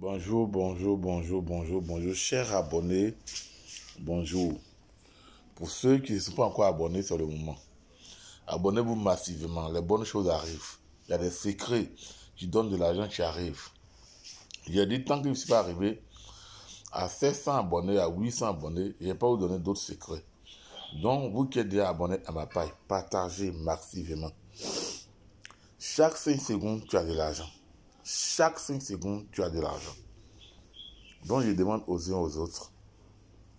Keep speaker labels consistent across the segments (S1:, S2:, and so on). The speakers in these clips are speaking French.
S1: Bonjour, chers abonnés, bonjour. Pour ceux qui ne sont pas encore abonnés, c'est le moment. Abonnez-vous massivement, les bonnes choses arrivent. Il y a des secrets qui donnent de l'argent qui arrivent. J'ai dit, tant que je ne suis pas arrivé à 700 abonnés, à 800 abonnés, je ne vais pas vous donner d'autres secrets. Donc, vous qui êtes déjà abonnés à ma page, partagez massivement. Chaque 5 secondes, tu as de l'argent. Chaque 5 secondes, tu as de l'argent. Donc, je demande aux uns aux autres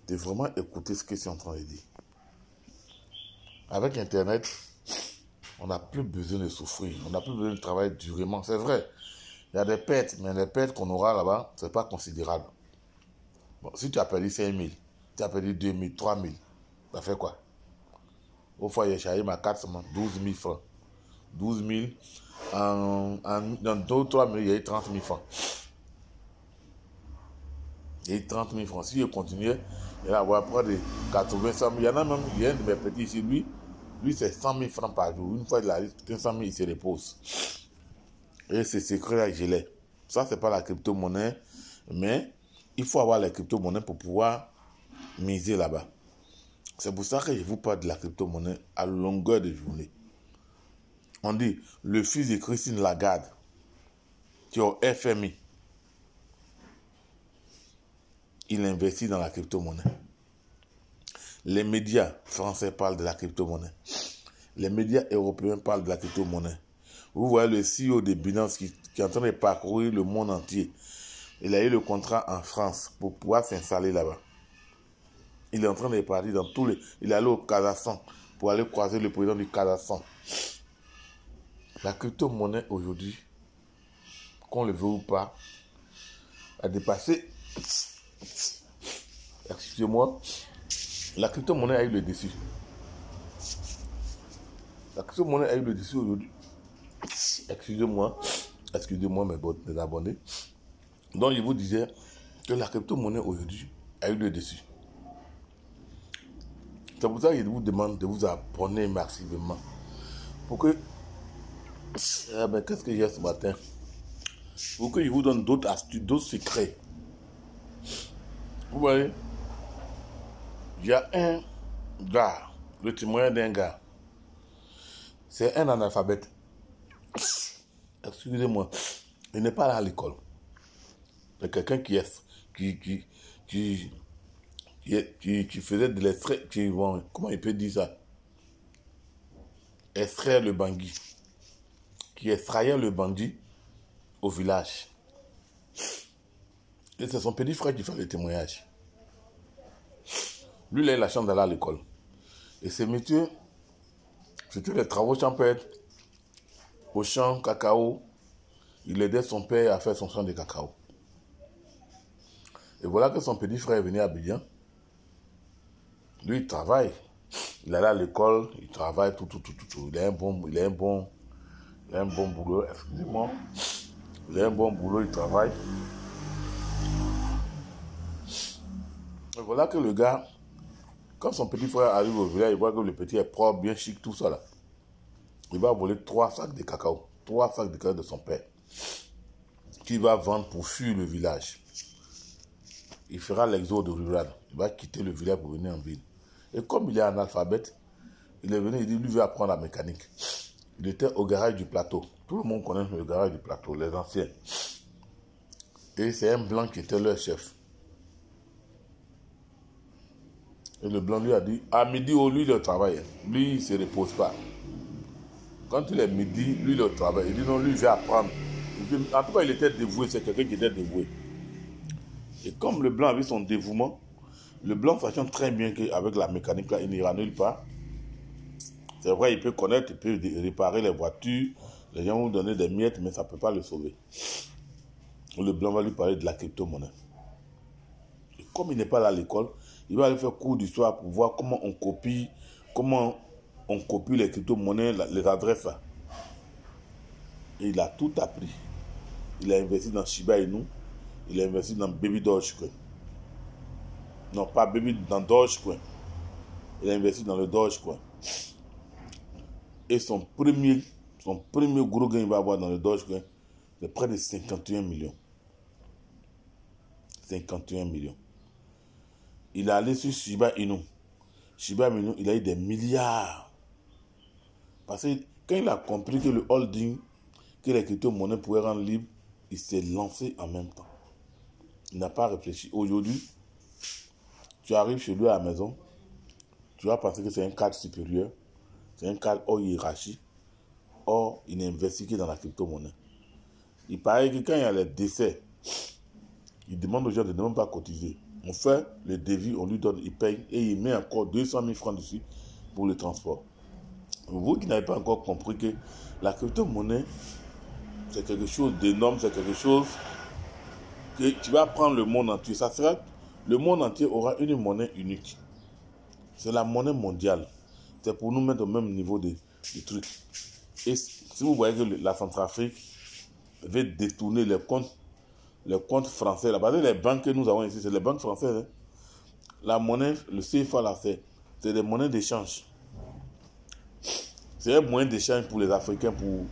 S1: de vraiment écouter ce que je suis en train de dire. Avec Internet, on n'a plus besoin de souffrir. On n'a plus besoin de travailler durement. C'est vrai, il y a des pertes, mais les pertes qu'on aura là-bas, ce n'est pas considérable. Bon, si tu as perdu 5 000, tu as perdu 2 000, 3 000, ça fait quoi? Au foyer, j'ai chargé ma carte seulement 12 000 francs. 12 000, dans 2 ou 3 000, il y a eu 30 000 francs. Il y a eu 30 000 francs. Si je continuais, il y a avoir près de 80, 100 000. Il y en a même, il y a un de mes petits ici, lui c'est 100 000 francs par jour. Une fois il a 100 000, il se repose. Et ces secrets-là, je l'ai. Ça, c'est pas la crypto-monnaie, mais il faut avoir la crypto-monnaie pour pouvoir miser là-bas. C'est pour ça que je vous parle de la crypto-monnaie à longueur de journée. On dit, le fils de Christine Lagarde, qui est au FMI, il investit dans la crypto-monnaie. Les médias français parlent de la crypto-monnaie. Les médias européens parlent de la crypto-monnaie. Vous voyez le CEO de Binance qui est en train de parcourir le monde entier. Il a eu le contrat en France pour pouvoir s'installer là-bas. Il est en train de partir dans tous les... Il est allé au Kazakhstan pour aller croiser le président du Kazakhstan. La crypto-monnaie aujourd'hui, qu'on le veut ou pas, a dépassé... Excusez-moi. La crypto-monnaie a eu le dessus. La crypto-monnaie a eu le dessus aujourd'hui. Excusez-moi mes abonnés. Donc je vous disais que la crypto-monnaie aujourd'hui a eu le dessus. C'est pour ça que je vous demande de vous abonner massivement. Pour que... qu'est-ce que j'ai ce matin? Pour que je vous donne d'autres astuces, d'autres secrets. Vous voyez, il y a un gars, le témoin d'un gars. C'est un analphabète. Excusez-moi, il n'est pas là à l'école. C'est quelqu'un qui faisait de l'extrait, comment il peut dire ça? Extraire le bangui. Qui extrayait le bandit au village. Et c'est son petit frère qui fait le témoignage. Lui, il a eu la chance d'aller à l'école. Et ce métier, c'était les travaux champêtres, au champ cacao. Il aidait son père à faire son champ de cacao. Et voilà que son petit frère est venu à Abidjan. Lui, il travaille. Il allait à l'école, il travaille, tout. Il a un bon boulot, excusez-moi. Il a un bon boulot, il travaille. Et voilà que le gars, quand son petit frère arrive au village, il voit que le petit est propre, bien chic, tout ça là. Il va voler 3 sacs de cacao. 3 sacs de cacao de son père. Qu'il va vendre pour fuir le village. Il fera l'exode rural. Il va quitter le village pour venir en ville. Et comme il est analphabète, il est venu, il dit, lui veut apprendre la mécanique. Il était au garage du plateau. Tout le monde connaît le garage du plateau, les anciens. Et c'est un blanc qui était leur chef. Et le blanc lui a dit, à midi, lui, il travaille. Lui, il ne se repose pas. Quand il est midi, lui, il travaille. Il dit non, lui, il veut apprendre. En tout cas, il était dévoué, c'est quelqu'un qui était dévoué. Et comme le blanc avait son dévouement, le blanc sachant très bien qu'avec la mécanique, là, il n'ira nulle part. C'est vrai, il peut connaître, il peut réparer les voitures. Les gens vont donner des miettes, mais ça ne peut pas le sauver. Le blanc va lui parler de la crypto-monnaie. Et comme il n'est pas là à l'école, il va aller faire cours d'histoire pour voir comment on copie les crypto-monnaies, les adresses. Là. Et il a tout appris. Il a investi dans Shiba Inu. Il a investi dans Baby Dogecoin. Non, pas Baby, dans Dogecoin. Il a investi dans le Dogecoin. Et son premier gros gain qu'il va avoir dans le Dogecoin, c'est près de 51 millions. 51 millions. Il est allé sur Shiba Inu. Shiba Inu, il a eu des milliards. Parce que quand il a compris que le holding, que les crypto-monnaies pourraient rendre libre, il s'est lancé en même temps. Il n'a pas réfléchi. Aujourd'hui, tu arrives chez lui à la maison, tu vas penser que c'est un cadre supérieur, c'est un cadre hors hiérarchie. Or, il n'est investi que dans la crypto-monnaie. Il paraît que quand il y a les décès, il demande aux gens de ne même pas cotiser. On fait le devis, on lui donne, il paye et il met encore 200 000 francs dessus pour le transport. Vous qui n'avez pas encore compris que la crypto-monnaie, c'est quelque chose d'énorme, c'est quelque chose que tu vas prendre le monde entier. Ça sera, le monde entier aura une monnaie unique. C'est la monnaie mondiale. C'est pour nous mettre au même niveau des trucs. Et si vous voyez que la Centrafrique veut détourner les comptes français, là, parce que les banques que nous avons ici, c'est les banques françaises. Hein. La monnaie, le CFA, là, c'est des monnaies d'échange. C'est un moyen d'échange pour les Africains, pour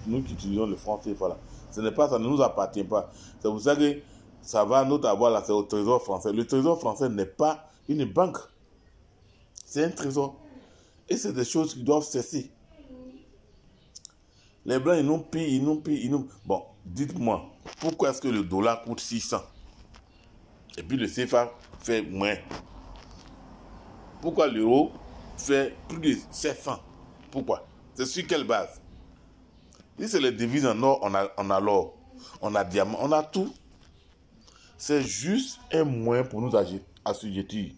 S1: nous qui utilisons le franc CFA, là. Ce n'est pas ça, ne nous appartient pas. C'est pour ça que ça va notre avoir là, c'est au trésor français. Le trésor français n'est pas une banque. C'est un trésor. Et c'est des choses qui doivent cesser. Les Blancs, ils nous pillent. Bon, dites-moi, pourquoi est-ce que le dollar coûte 600 et puis le CFA fait moins? Pourquoi l'euro fait plus de 700? Pourquoi? C'est sur quelle base? Si c'est les devises en or, on a l'or, on a diamant, on a tout. C'est juste un moyen pour nous assujettir,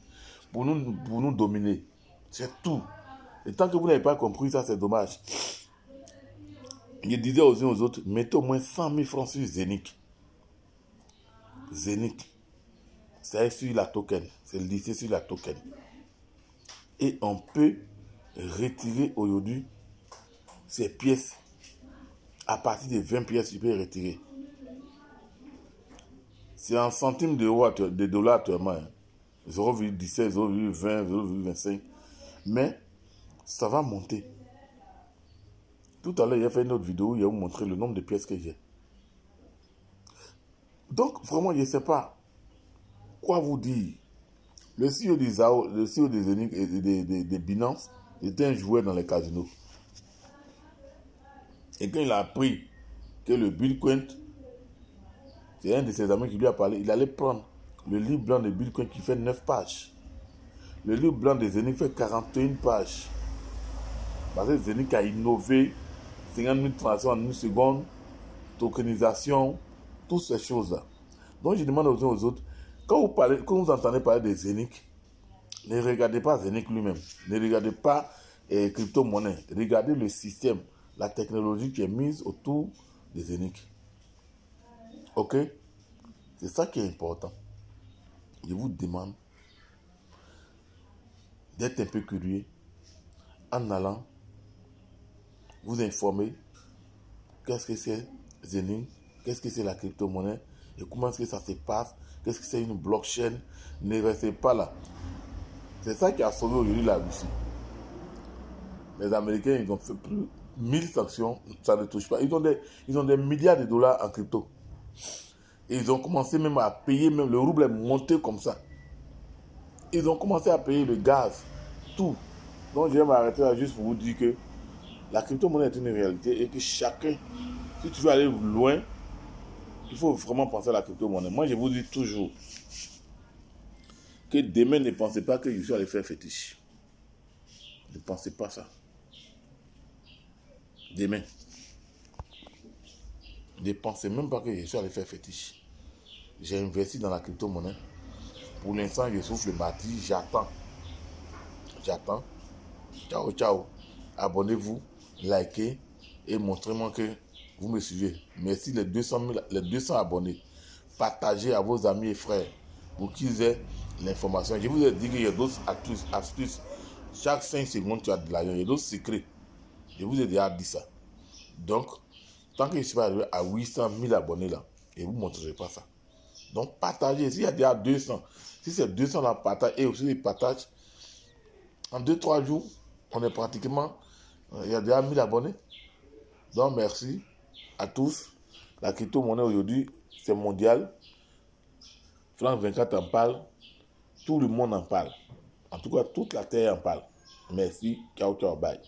S1: pour nous dominer. C'est tout. Et tant que vous n'avez pas compris ça, c'est dommage. Je disais aux uns aux autres, mettez au moins 100 000 francs sur Zénith. Zénith. C'est sur la token. C'est lissé sur la token. Et on peut retirer aujourd'hui ces pièces. À partir de 20 pièces, tu peux retirer. C'est en centimes d'euros, de dollars actuellement. Hein. 0,17, 0,20, 0,25. Mais ça va monter. Tout à l'heure, il a fait une autre vidéo où il a montré le nombre de pièces que j'ai. Donc, vraiment, je ne sais pas quoi vous dire. Le CEO des ZAO, le CEO des Zénith et des Binance était un joueur dans les casinos. Et quand il a appris que le Bitcoin, c'est un de ses amis qui lui a parlé, il allait prendre le livre blanc de Bitcoin qui fait 9 pages. Le livre blanc des Zénith fait 41 pages. Parce que Zénith a innové 50 000 transactions en une seconde, tokenisation, toutes ces choses-là. Donc je demande aux uns aux autres, quand vous entendez parler de Zénith, ne regardez pas Zénith lui-même, ne regardez pas crypto-monnaie, regardez le système, la technologie qui est mise autour de Zénith. Ok? C'est ça qui est important. Je vous demande d'être un peu curieux en allant vous informer qu'est-ce que c'est Zénith, qu'est-ce que c'est la crypto-monnaie et comment est-ce que ça se passe, qu'est-ce que c'est une blockchain. Ne restez pas là. C'est ça qui a sauvé aujourd'hui la Russie. Les Américains, ils ont fait plus de 1000 sanctions, ça ne touche pas. Ils ont des milliards de dollars en crypto. Et ils ont commencé même à payer, même le rouble est monté comme ça. Ils ont commencé à payer le gaz, tout. Donc je vais m'arrêter là juste pour vous dire que la crypto-monnaie est une réalité et que chacun, si tu veux aller loin, il faut vraiment penser à la crypto-monnaie. Moi, je vous dis toujours que demain, ne pensez pas que je suis allé faire fétiche. Ne pensez pas ça. Demain. Ne pensez même pas que je suis allé faire fétiche. J'ai investi dans la crypto-monnaie. Pour l'instant, je souffle le mardi. J'attends. Ciao, ciao. Abonnez-vous, likez et montrez-moi que vous me suivez. Merci les 200 abonnés. Partagez à vos amis et frères pour qu'ils aient l'information. Je vous ai dit qu'il y a d'autres astuces. Chaque 5 secondes, tu as de l'argent. Il y a d'autres secrets. Je vous ai déjà dit ça. Donc, tant que je ne suis pas arrivé à 800 000 abonnés là, je ne vous montrerai pas ça. Donc, partagez. S'il y a déjà 200, si c'est 200 là, partagez. Et aussi, ils partagent. En 2-3 jours, on est pratiquement, il y a déjà 1000 abonnés. Donc, merci à tous. La crypto-monnaie aujourd'hui, c'est mondial. France 24 en parle. Tout le monde en parle. En tout cas, toute la terre en parle. Merci. Ciao, ciao, bye.